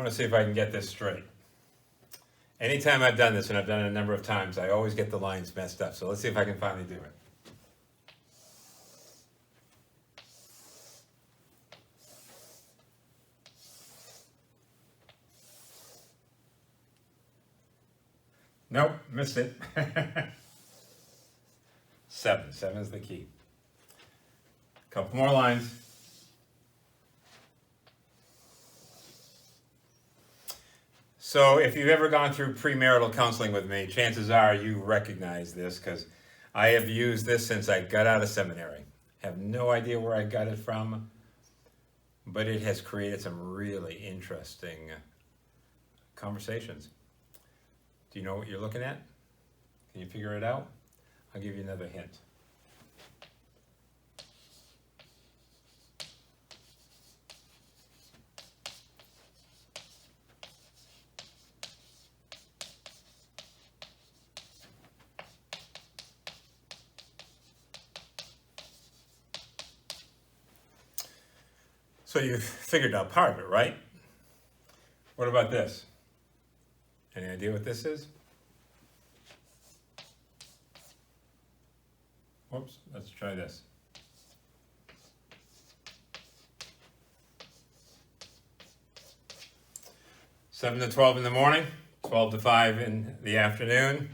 want to see if I can get this straight. Anytime I've done this, and I've done it a number of times, I always get the lines messed up. So let's see if I can finally do it. Nope, missed it. 7. 7 is the key. Couple more lines. So if you've ever gone through premarital counseling with me, chances are you recognize this because I have used this since I got out of seminary. Have no idea where I got it from, but it has created some really interesting conversations. Do you know what you're looking at? Can you figure it out? I'll give you another hint. So you figured out part of it, right? What about this? Any idea what this is? Whoops, let's try this. Seven to 12 in the morning, 12 to 5 in the afternoon,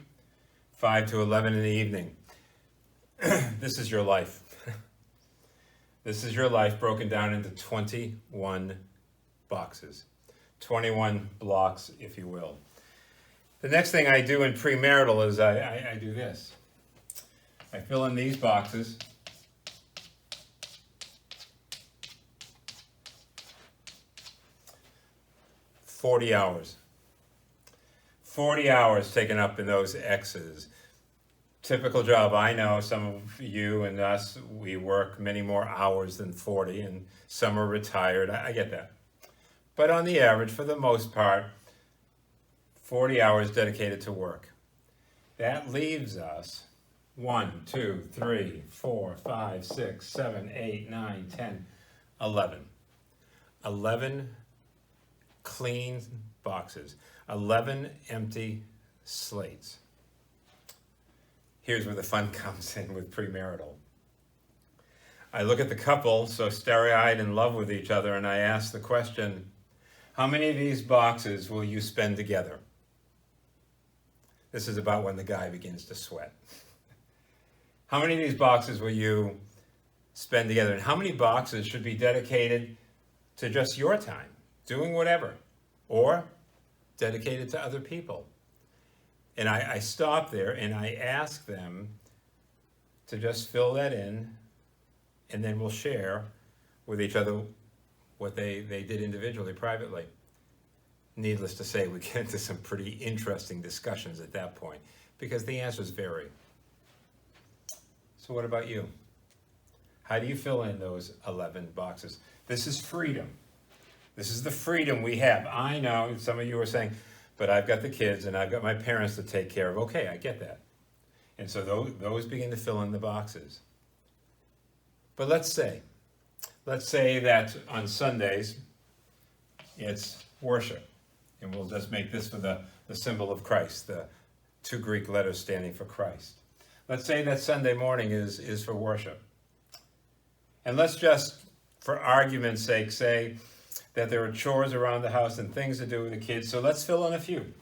5 to 11 in the evening. This is your life. This is your life broken down into 21 boxes, 21 blocks, if you will. The next thing I do in premarital is I do this. I fill in these boxes. $40 hours. 40 hours taken up in those X's. Typical job. I know some of you and us, we work many more hours than 40, and some are retired. I get that. But on the average, for the most part, 40 hours dedicated to work. That leaves us 1, 2, 3, 4, 5, 6, 7, 8, 9, 10, 11. 11 clean boxes. 11 empty slates. Here's where the fun comes in with premarital. I look at the couple, so starry-eyed in love with each other, and I ask the question, how many of these boxes will you spend together? This is about when the guy begins to sweat. How many of these boxes will you spend together? And how many boxes should be dedicated to just your time, doing whatever, or dedicated to other people? And I stop there and I ask them to just fill that in, and then we'll share with each other what they did individually, privately. Needless to say, we get into some pretty interesting discussions at that point because the answers vary. So what about you? How do you fill in those 11 boxes? This is freedom. This is the freedom we have. I know some of you are saying, but I've got the kids and I've got my parents to take care of. Okay, I get that. And so those begin to fill in the boxes. But let's say that on Sundays, it's worship. And we'll just make this for the symbol of Christ, the 2 Greek letters standing for Christ. Let's say that Sunday morning is for worship. And let's just, for argument's sake, say that there are chores around the house and things to do with the kids. So let's fill in a few.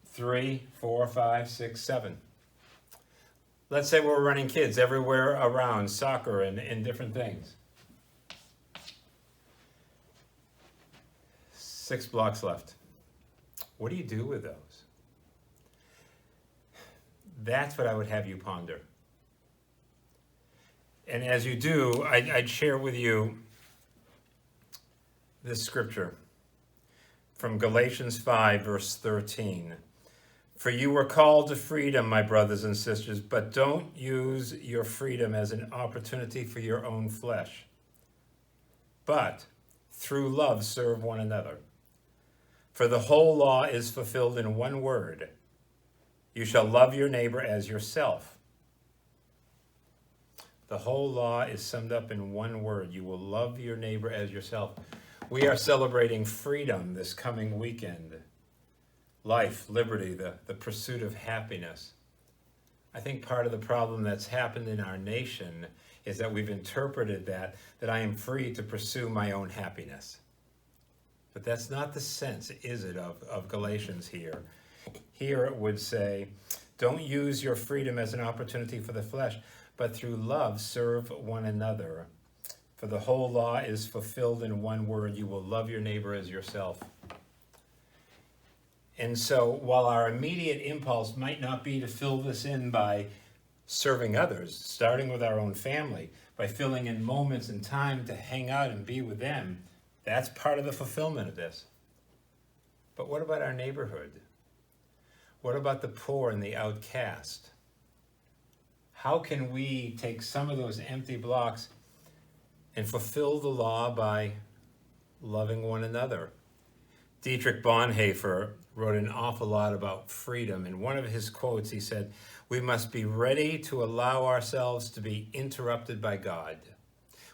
3, 4, 5, 6, 7. Let's say we're running kids everywhere around, soccer and different things. 6 blocks left. What do you do with those? That's what I would have you ponder. And as you do, I'd share with you this scripture from Galatians 5, verse 13. For you were called to freedom, my brothers and sisters, but don't use your freedom as an opportunity for your own flesh. But through love serve one another. For the whole law is fulfilled in one word. You shall love your neighbor as yourself. The whole law is summed up in one word. You will love your neighbor as yourself. We are celebrating freedom this coming weekend. Life, liberty, the pursuit of happiness. I think part of the problem that's happened in our nation is that we've interpreted that I am free to pursue my own happiness. But that's not the sense, is it, of Galatians here. Here it would say, don't use your freedom as an opportunity for the flesh, but through love serve one another. For the whole law is fulfilled in one word, you will love your neighbor as yourself. And so while our immediate impulse might not be to fill this in by serving others, starting with our own family, by filling in moments and time to hang out and be with them, that's part of the fulfillment of this. But what about our neighborhood? What about the poor and the outcast? How can we take some of those empty blocks and fulfill the law by loving one another? Dietrich Bonhoeffer wrote an awful lot about freedom. In one of his quotes, he said, we must be ready to allow ourselves to be interrupted by God.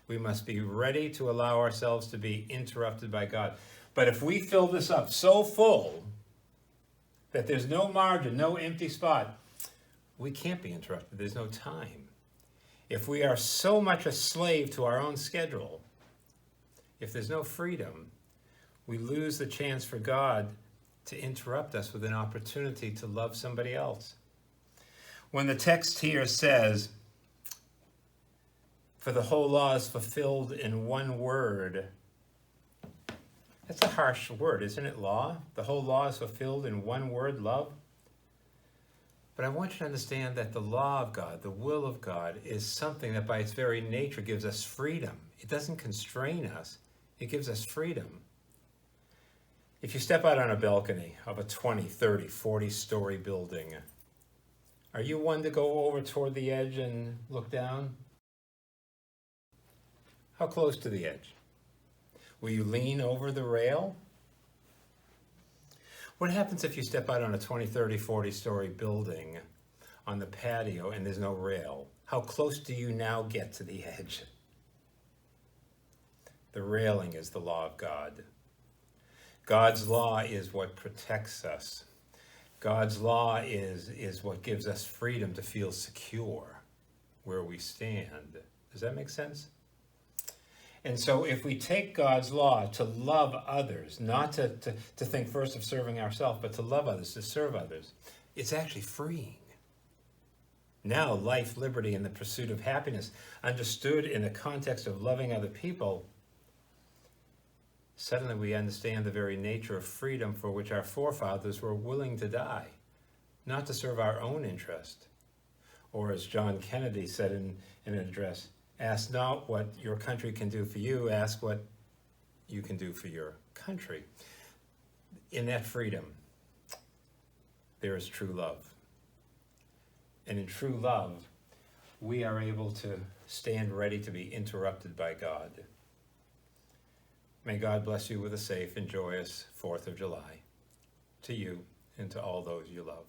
We must be ready to allow ourselves to be interrupted by God. But if we fill this up so full that there's no margin, no empty spot, we can't be interrupted. There's no time. If we are so much a slave to our own schedule, if there's no freedom, we lose the chance for God to interrupt us with an opportunity to love somebody else. When the text here says, for the whole law is fulfilled in one word, that's a harsh word, isn't it, law? The whole law is fulfilled in one word, love. But I want you to understand that the law of God, the will of God, is something that by its very nature gives us freedom. It doesn't constrain us. It gives us freedom. If you step out on a balcony of a 20, 30, 40-story building, are you one to go over toward the edge and look down? How close to the edge? Will you lean over the rail? What happens if you step out on a 20, 30, 40-story building on the patio and there's no rail? How close do you now get to the edge? The railing is the law of God. God's law is what protects us. God's law is what gives us freedom to feel secure where we stand. Does that make sense? And so if we take God's law to love others, not to think first of serving ourselves, but to love others, to serve others, it's actually freeing. Now, life, liberty, and the pursuit of happiness, understood in the context of loving other people, suddenly we understand the very nature of freedom for which our forefathers were willing to die, not to serve our own interest. Or as John Kennedy said in an address, ask not what your country can do for you, ask what you can do for your country. In that freedom, there is true love. And in true love, we are able to stand ready to be interrupted by God. May God bless you with a safe and joyous 4th of July, to you and to all those you love.